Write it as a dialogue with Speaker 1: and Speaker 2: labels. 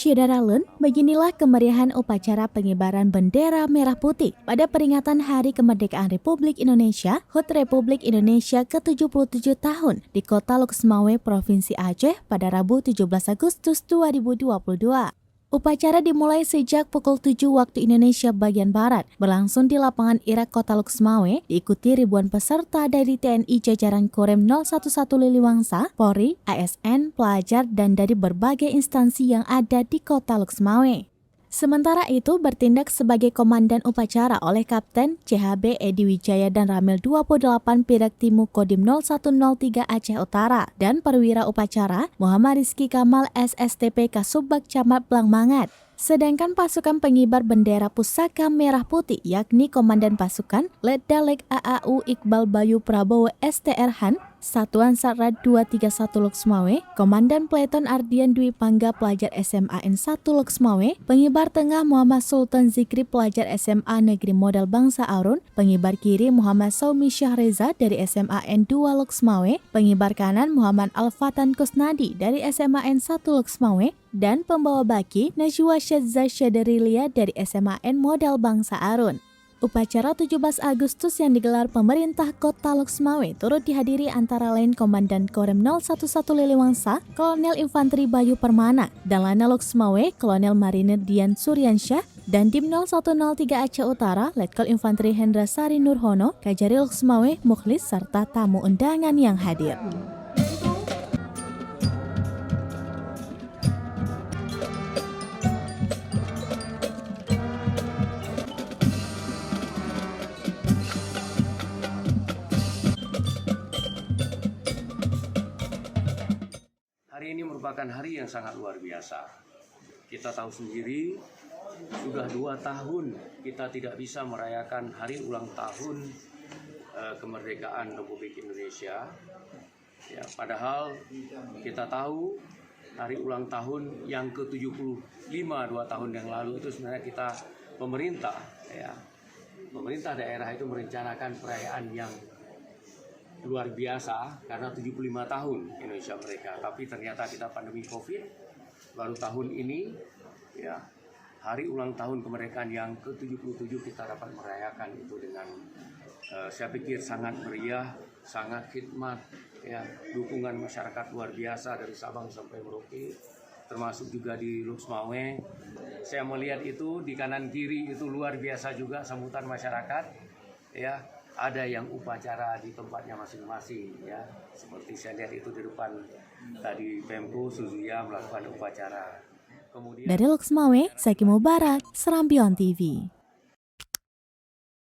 Speaker 1: Syederalun, beginilah kemeriahan upacara pengibaran bendera merah putih pada peringatan Hari Kemerdekaan Republik Indonesia, HUT Republik Indonesia ke-77 tahun di Kota Loksmawe, Provinsi Aceh pada Rabu 17 Agustus 2022. Upacara dimulai sejak pukul 7 waktu Indonesia bagian Barat, berlangsung di lapangan Irak Kota Loksmawe, diikuti ribuan peserta dari TNI jajaran Korem 011 Liliwangsa, Polri, ASN, pelajar, dan dari berbagai instansi yang ada di Kota Loksmawe. Sementara itu, bertindak sebagai komandan upacara oleh Kapten CHB Edi Wijaya dan Ramil 28 Piraktimu Kodim 0103 Aceh Utara dan perwira upacara Muhammad Rizky Kamal SSTP Kasubag Camat Blangmangat. Sedangkan pasukan pengibar bendera pusaka merah putih yakni Komandan Pasukan Letda-Lek AAU Iqbal Bayu Prabowo STR Han, Satuan Sarrat 231 Loksmawe, Komandan Pleton Ardian Dwi Pangga pelajar SMA N1 Loksmawe, pengibar tengah Muhammad Sultan Zikri pelajar SMA Negeri Modal Bangsa Arun, pengibar kiri Muhammad Saumi Syahreza dari SMA N2 Loksmawe, pengibar kanan Muhammad Al-Fatan Kusnadi dari SMA N1 Loksmawe, dan pembawa baki Najwa Syadza Syaderilia dari SMA N Modal Bangsa Arun. Upacara 17 Agustus yang digelar pemerintah Kota Loksmawe turut dihadiri antara lain Komandan Korem 011 Liliwangsa, Kolonel Infanteri Bayu Permana, dan Lana Loksmawe, Kolonel Marinir Dian Suryansyah, dan Dim 0103 Aceh Utara, Letkol Infanteri Hendra Sari Nurhono, Kajari Loksmawe, Mukhlis, serta tamu undangan yang hadir.
Speaker 2: Hari ini merupakan hari yang sangat luar biasa. Kita tahu sendiri, sudah 2 tahun kita tidak bisa merayakan hari ulang tahun kemerdekaan Republik Indonesia. Ya, padahal kita tahu hari ulang tahun yang ke-75 2 tahun yang lalu itu sebenarnya kita pemerintah daerah itu merencanakan perayaan yang luar biasa karena 75 tahun Indonesia merdeka, tapi ternyata kita pandemi Covid, baru tahun ini ya hari ulang tahun kemerdekaan yang ke-77 kita dapat merayakan itu dengan saya pikir sangat meriah, sangat khidmat ya, dukungan masyarakat luar biasa dari Sabang sampai Merauke, termasuk juga di Loksmawe. Saya melihat itu di kanan kiri itu luar biasa juga sambutan masyarakat ya. Ada yang upacara di tempatnya masing-masing ya, seperti saya lihat itu di depan tadi Pemko Suzuya melakukan upacara.
Speaker 1: Dari Loksmawe, Zaki Mubarak, Serambion TV.